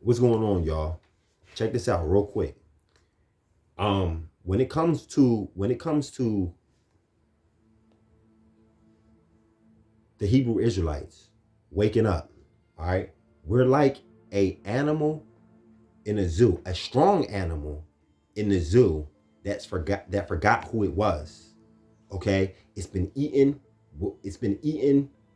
What's going on, y'all? Check this out real quick. When it comes to the Hebrew Israelites waking up, all right, we're like a animal in a zoo, a strong animal in the zoo that forgot who it was. Okay, it's been eating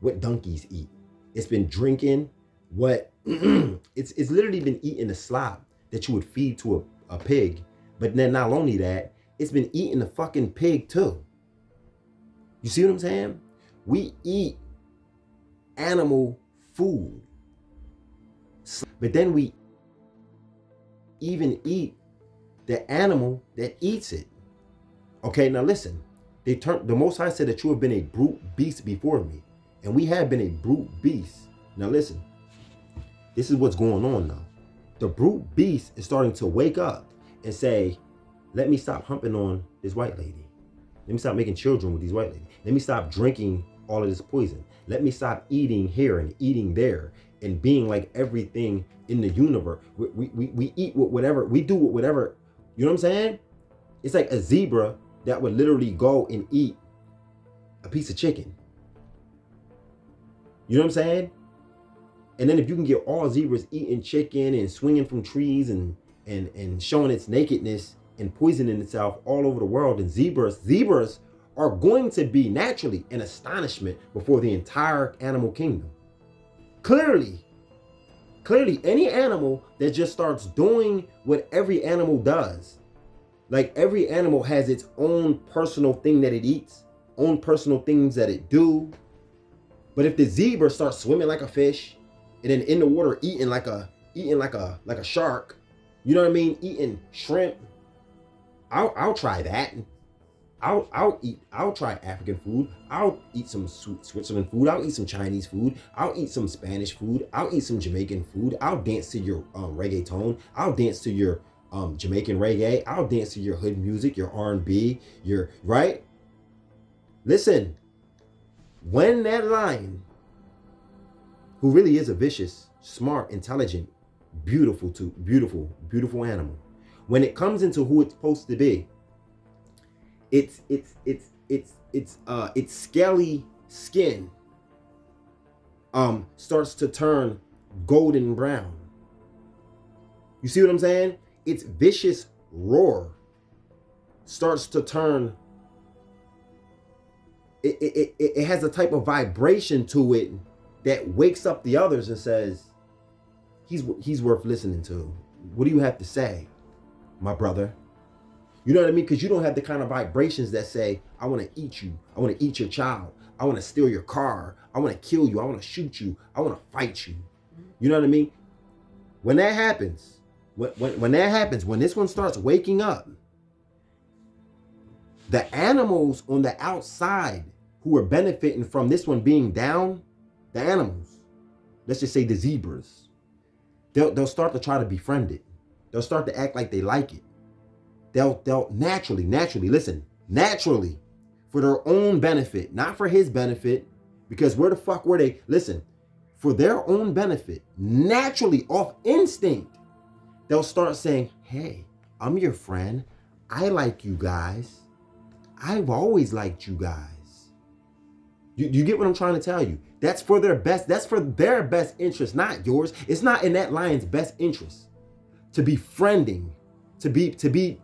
what donkeys eat. It's been drinking what it's literally been eating the slop that you would feed to a pig. But then not only that, it's been eating the fucking pig too. You see what I'm saying? We eat animal food, but then we even eat the animal that eats it. Okay, now listen. The Most High said that you have been a brute beast before me, and we have been a brute beast. Now listen, this is what's going on now. The brute beast is starting to wake up and say, "Let me stop humping on this white lady. Let me stop making children with these white ladies. Let me stop drinking all of this poison. Let me stop eating here and eating there and being like everything in the universe. We eat whatever, we do whatever." You know what I'm saying? It's like a zebra that would literally go and eat a piece of chicken. You know what I'm saying? And then if you can get all zebras eating chicken and swinging from trees and showing its nakedness and poisoning itself all over the world, and zebras are going to be naturally an astonishment before the entire animal kingdom. Clearly, any animal that just starts doing what every animal does, like every animal has its own personal thing that it eats, own personal things that it do. But if the zebra starts swimming like a fish, and then in the water eating like a shark, you know what I mean? Eating shrimp, I'll try that. I'll try African food. I'll eat some Switzerland food. I'll eat some Chinese food. I'll eat some Spanish food. I'll eat some Jamaican food. I'll dance to your reggaeton. I'll dance to your Jamaican reggae. I'll dance to your hood music, your R&B, your right. Listen, when that lion, who really is a vicious, smart, intelligent, beautiful animal, when it comes into who it's supposed to be, its scaly skin starts to turn golden brown. You see what I'm saying? Its vicious roar starts to turn. It has a type of vibration to it that wakes up the others and says, he's worth listening to. What do you have to say, my brother? You know what I mean? Because you don't have the kind of vibrations that say, I want to eat you. I want to eat your child. I want to steal your car. I want to kill you. I want to shoot you. I want to fight you. You know what I mean? When that happens, when this one starts waking up, the animals on the outside who are benefiting from this one being down, the animals, let's just say the zebras, they'll start to try to befriend it. They'll start to act like they like it. They'll naturally, listen, naturally, for their own benefit, not for his benefit, because where the fuck were they? Listen, for their own benefit, naturally, off instinct, they'll start saying, hey, I'm your friend. I like you guys. I've always liked you guys. You get what I'm trying to tell you? That's for their best. That's for their best interest, not yours. It's not in that lion's best interest to be friending, to be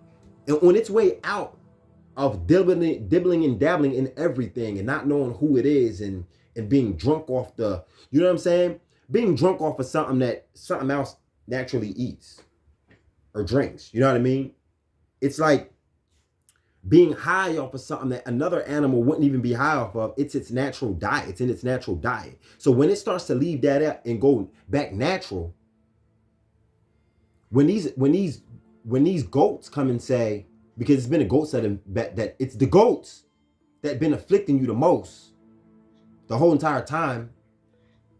on its way out of dibbling and dabbling in everything and not knowing who it is and being drunk off the, you know what I'm saying? Being drunk off of something that something else naturally eats or drinks. You know what I mean? It's like being high off of something that another animal wouldn't even be high off of. It's its natural diet. It's in its natural diet. So when it starts to leave that out and go back natural, when these goats come and say, because it's been the goats that it's the goats that been afflicting you the most the whole entire time,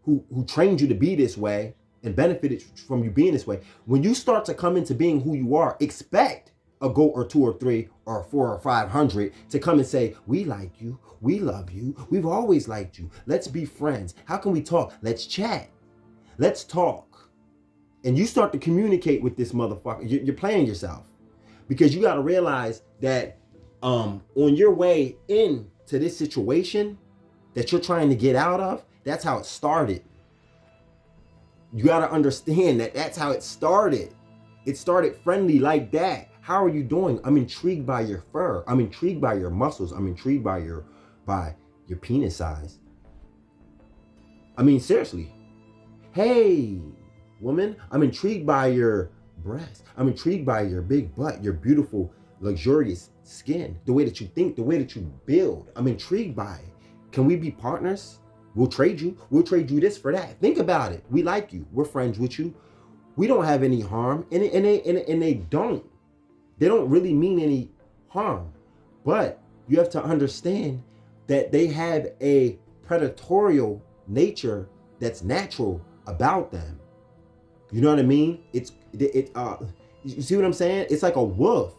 who trained you to be this way and benefited from you being this way. When you start to come into being who you are, expect a goat or two or three or 400 or 500 to come and say, we like you, we love you, we've always liked you, let's be friends. How can we talk? Let's chat, let's talk. and you start to communicate with this motherfucker, you're playing yourself, because you got to realize that on your way into this situation that you're trying to get out of, that's how it started. You got to understand that that's how it started. It started friendly like that. How are you doing? I'm intrigued by your fur. I'm intrigued by your muscles. I'm intrigued by your penis size. I mean, seriously. Hey, woman, I'm intrigued by your breasts. I'm intrigued by your big butt, your beautiful, luxurious skin, the way that you think, the way that you build. I'm intrigued by it. Can we be partners? We'll trade you. We'll trade you this for that. Think about it. We like you. We're friends with you. We don't have any harm, and they don't. They don't really mean any harm. But you have to understand that they have a predatorial nature that's natural about them. You know what I mean? You see what I'm saying? It's like a wolf.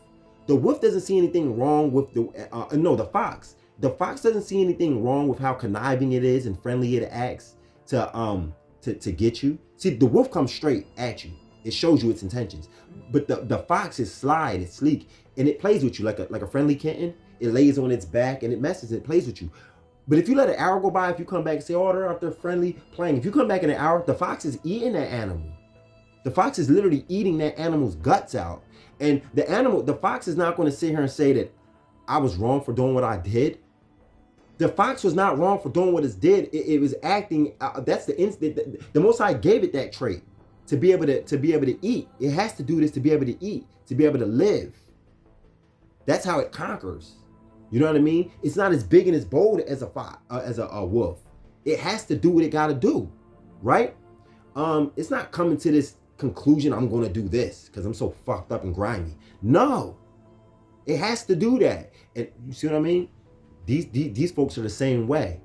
The wolf doesn't see anything wrong with the fox. The fox doesn't see anything wrong with how conniving it is and friendly it acts to get you. See, the wolf comes straight at you. It shows you its intentions. But the fox is sly, it's sleek, and it plays with you like a friendly kitten. It lays on its back and it messes, it plays with you. But if you let an hour go by, if you come back and say, oh, they're out there friendly, playing. If you come back in an hour, the fox is eating that animal. The fox is literally eating that animal's guts out. And the fox is not going to sit here and say that I was wrong for doing what I did. The fox was not wrong for doing what it did. It was acting. That's the instinct. The Most High gave it that trait to be able to eat. It has to do this to be able to eat, to be able to live. That's how it conquers. You know what I mean? It's not as big and as bold as a fox, as a wolf. It has to do what it got to do, right? It's not coming to this conclusion. I'm going to do this because I'm so fucked up and grimy. No, it has to do that. And you see what I mean? These folks are the same way.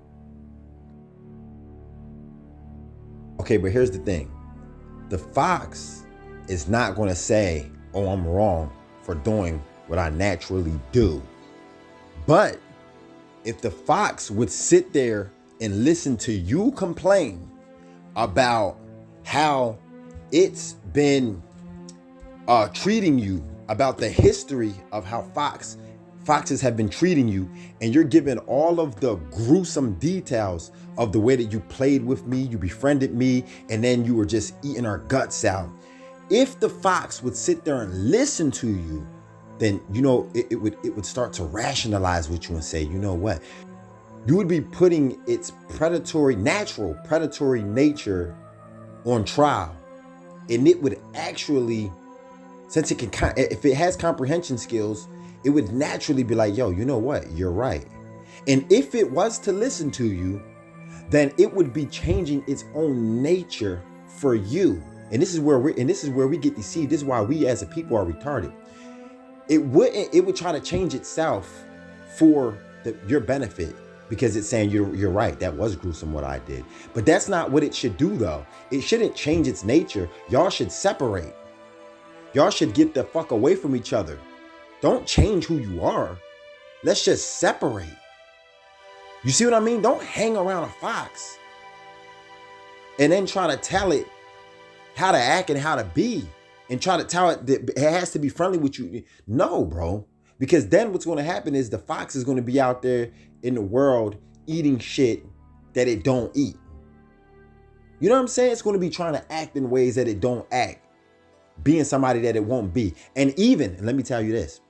Okay, but here's the thing. The fox is not going to say, oh, I'm wrong for doing what I naturally do. But if the fox would sit there and listen to you complain about how it's been treating you, about the history of how foxes have been treating you, and you're giving all of the gruesome details of the way that you played with me, you befriended me, and then you were just eating our guts out. If the fox would sit there and listen to you, then it would start to rationalize with you and say, you know what? You would be putting its natural predatory nature on trial. And it would actually, since it can, if it has comprehension skills, it would naturally be like, yo, you know what? You're right. And if it was to listen to you, then it would be changing its own nature for you. And this is where we get deceived. This is why we as a people are retarded. It would try to change itself for your benefit, because it's saying you're right. That was gruesome what I did. But that's not what it should do though. It shouldn't change its nature. Y'all should separate. Y'all should get the fuck away from each other. Don't change who you are. Let's just separate. You see what I mean? Don't hang around a fox and then try to tell it how to act and how to be, and try to tell it that it has to be friendly with you. No, bro. Because then what's going to happen is the fox is going to be out there in the world eating shit that it don't eat. You know what I'm saying? It's going to be trying to act in ways that it don't act, being somebody that it won't be. And let me tell you this,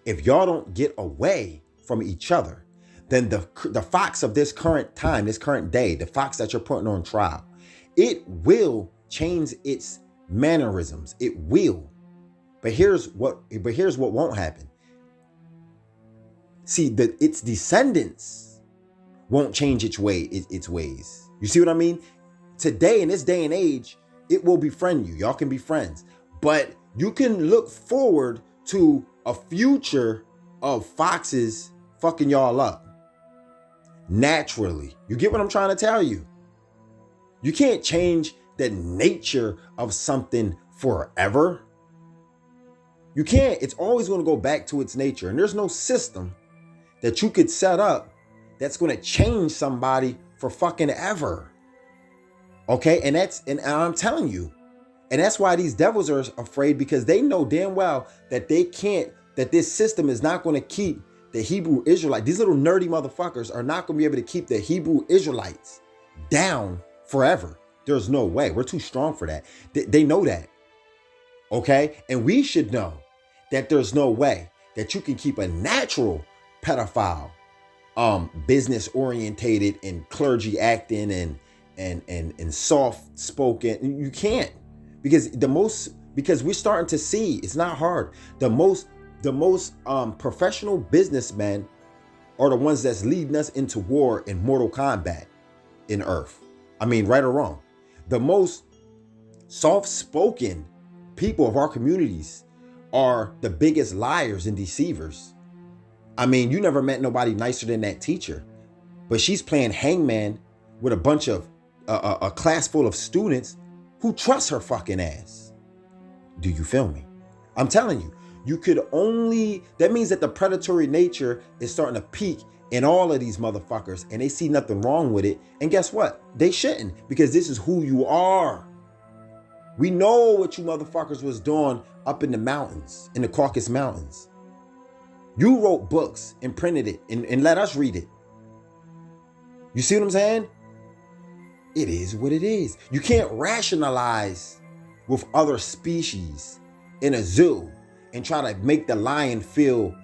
if y'all don't get away from each other, then the fox of this current time, this current day, the fox that you're putting on trial, it will change its mannerisms. It will. But here's what won't happen. See, its descendants won't change its ways. You see what I mean? Today, in this day and age, it will befriend you. Y'all can be friends. But you can look forward to a future of foxes fucking y'all up. Naturally. You get what I'm trying to tell you? You can't change the nature of something forever. You can't. It's always going to go back to its nature. And there's no system that you could set up that's going to change somebody for fucking ever. Okay? And I'm telling you, And that's why these devils are afraid, because they know damn well that that this system is not going to keep the Hebrew Israelite. These little nerdy motherfuckers are not going to be able to keep the Hebrew Israelites down forever. There's no way. We're too strong for that. They know that. Okay? And we should know that there's no way that you can keep a natural pedophile, business orientated and clergy acting and soft spoken. You can't, because we're starting to see, it's not hard. The most professional businessmen are the ones that's leading us into war in Mortal Kombat in Earth. I mean, right or wrong. The most soft-spoken people of our communities are the biggest liars and deceivers. I mean, you never met nobody nicer than that teacher, but she's playing hangman with a bunch of a class full of students who trust her fucking ass. Do you feel me? I'm telling you, that means that the predatory nature is starting to peak in all of these motherfuckers, and they see nothing wrong with it. And guess what? They shouldn't, because this is who you are. We know what you motherfuckers was doing up in the mountains, in the Caucasus Mountains. You wrote books and printed it and let us read it. You see what I'm saying? It is what it is. You can't rationalize with other species in a zoo and try to make the lion feel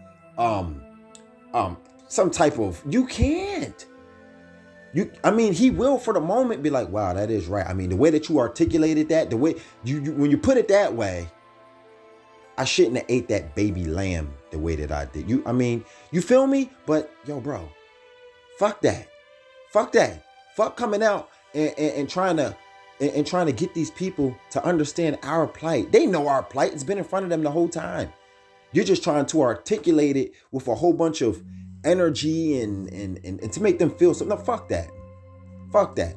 some type of, you can't. He will for the moment be like, wow, that is right. I mean, the way that you articulated that, the way when you put it that way, I shouldn't have ate that baby lamb the way that I did. You feel me? But yo, bro, fuck that. Fuck that. Fuck coming out and trying to get these people to understand our plight. They know our plight. It's been in front of them the whole time. You're just trying to articulate it with a whole bunch of energy and to make them feel something. No, fuck that. Fuck that.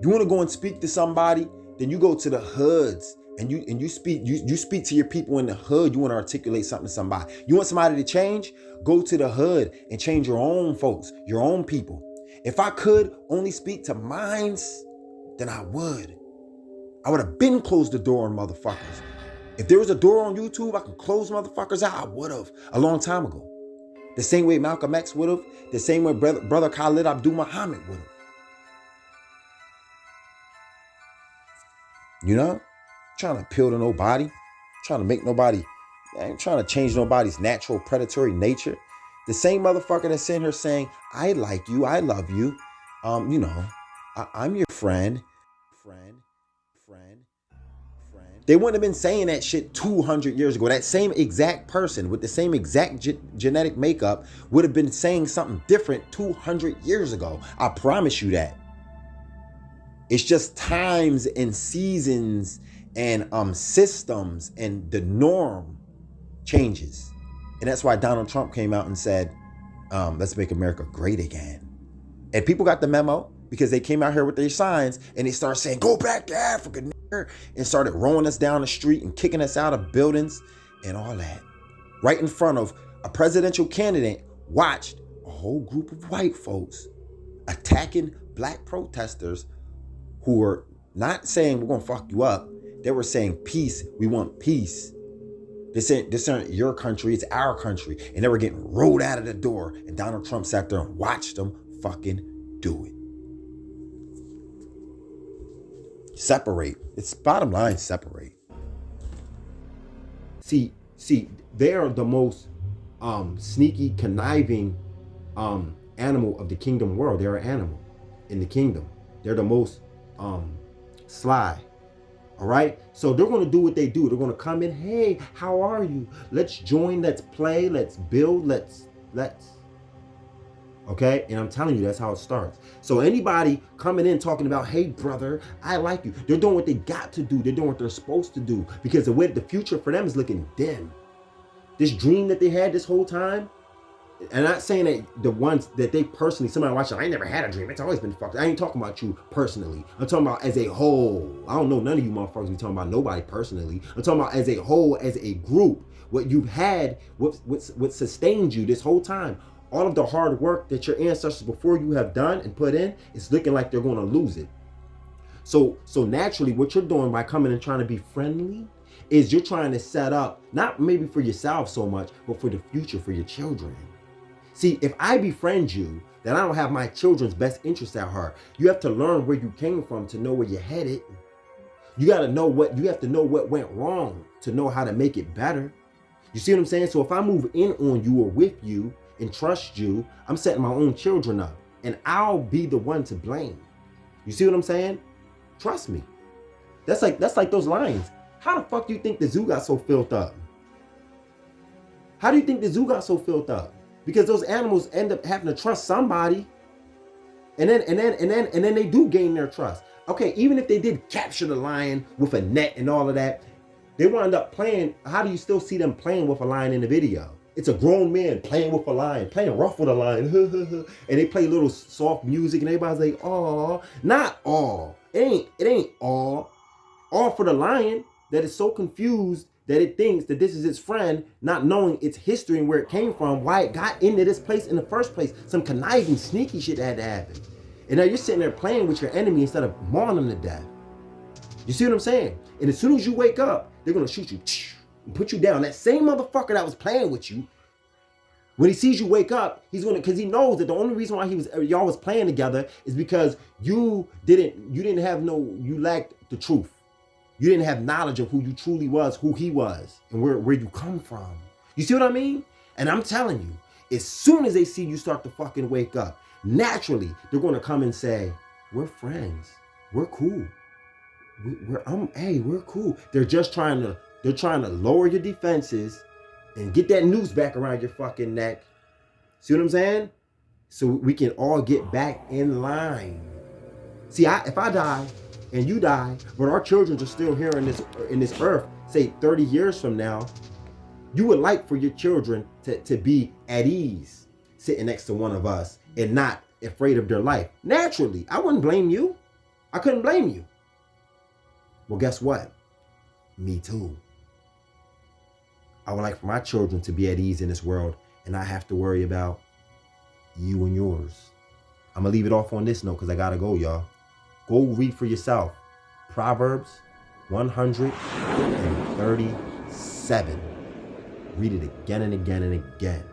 You want to go and speak to somebody, then you go to the hoods and you speak to your people in the hood. You want to articulate something to somebody. You want somebody to change? Go to the hood and change your own folks, your own people. If I could only speak to minds, then I would. I would have been closed the door on motherfuckers. If there was a door on YouTube, I could close motherfuckers out. I would have a long time ago. The same way Malcolm X would have. The same way brother Khalid Abdul Muhammad would have. You know? Trying to appeal to nobody. Trying to make nobody. I ain't trying to change nobody's natural predatory nature. The same motherfucker that's sitting here saying, I like you, I love you. I'm your friend. They wouldn't have been saying that shit 200 years ago. That same exact person with the same exact genetic makeup would have been saying something different 200 years ago. I promise you that. It's just times and seasons and systems and the norm changes. And that's why Donald Trump came out and said, let's make America great again. And people got the memo because they came out here with their signs and they started saying, go back to Africa, nigger, and started rolling us down the street and kicking us out of buildings and all that. Right in front of a presidential candidate, watched a whole group of white folks attacking black protesters who were not saying we're going to fuck you up. They were saying peace. We want peace. This ain't your country. It's our country. And they were getting rolled out of the door. And Donald Trump sat there and watched them fucking do it. Separate. It's bottom line, separate. See, they are the most sneaky, conniving animal of the kingdom world. They're an animal in the kingdom. They're the most sly. All right. So they're going to do what they do. They're going to come in. Hey, how are you? Let's join. Let's play. Let's build. Let's. Okay. And I'm telling you, that's how it starts. So anybody coming in talking about, hey, brother, I like you. They're doing what they got to do. They're doing what they're supposed to do, because the way the future for them is looking dim. This dream that they had this whole time. And I'm not saying that the ones that they personally, somebody watching, I never had a dream. It's always been fucked. I ain't talking about you personally. I'm talking about as a whole. I don't know none of you motherfuckers be talking about nobody personally. I'm talking about as a whole, as a group, what you've had, what sustained you this whole time. All of the hard work that your ancestors before you have done and put in, it's looking like they're going to lose it. So naturally, what you're doing by coming and trying to be friendly is you're trying to set up, not maybe for yourself so much, but for the future, for your children. See, if I befriend you, then I don't have my children's best interests at heart. You have to learn where you came from to know where you're headed. You have to know what went wrong to know how to make it better. You see what I'm saying? So if I move in on you or with you and trust you, I'm setting my own children up, and I'll be the one to blame. You see what I'm saying? Trust me. That's like those lions. How the fuck do you think the zoo got so filled up? How do you think the zoo got so filled up? Because those animals end up having to trust somebody, and then they do gain their trust. Okay, even if they did capture the lion with a net and all of that, they wound up playing. How do you still see them playing with a lion in the video? It's a grown man playing with a lion, playing rough with a lion, and they play little soft music, and everybody's like, "Aw," not all. It ain't all for the lion that is so confused that it thinks that this is its friend, not knowing its history and where it came from, why it got into this place in the first place. Some conniving, sneaky shit that had to happen. And now you're sitting there playing with your enemy instead of mauling them to death. You see what I'm saying? And as soon as you wake up, they're gonna shoot you and put you down. That same motherfucker that was playing with you, when he sees you wake up, he's gonna, because he knows that the only reason why y'all was playing together is because you lacked the truth. You didn't have knowledge of who you truly was, who he was, and where you come from. You see what I mean? And I'm telling you, as soon as they see you start to fucking wake up, naturally they're gonna come and say, "We're friends. We're cool. We're cool." They're trying to lower your defenses and get that noose back around your fucking neck. See what I'm saying? So we can all get back in line. See, if I die and you die, but our children are still here in this earth, say 30 years from now, you would like for your children to be at ease sitting next to one of us and not afraid of their life. Naturally, I wouldn't blame you. I couldn't blame you. Well, guess what? Me too. I would like for my children to be at ease in this world and not have to worry about you and yours. I'm going to leave it off on this note because I got to go, y'all. Go read for yourself. Proverbs 137. Read it again and again and again.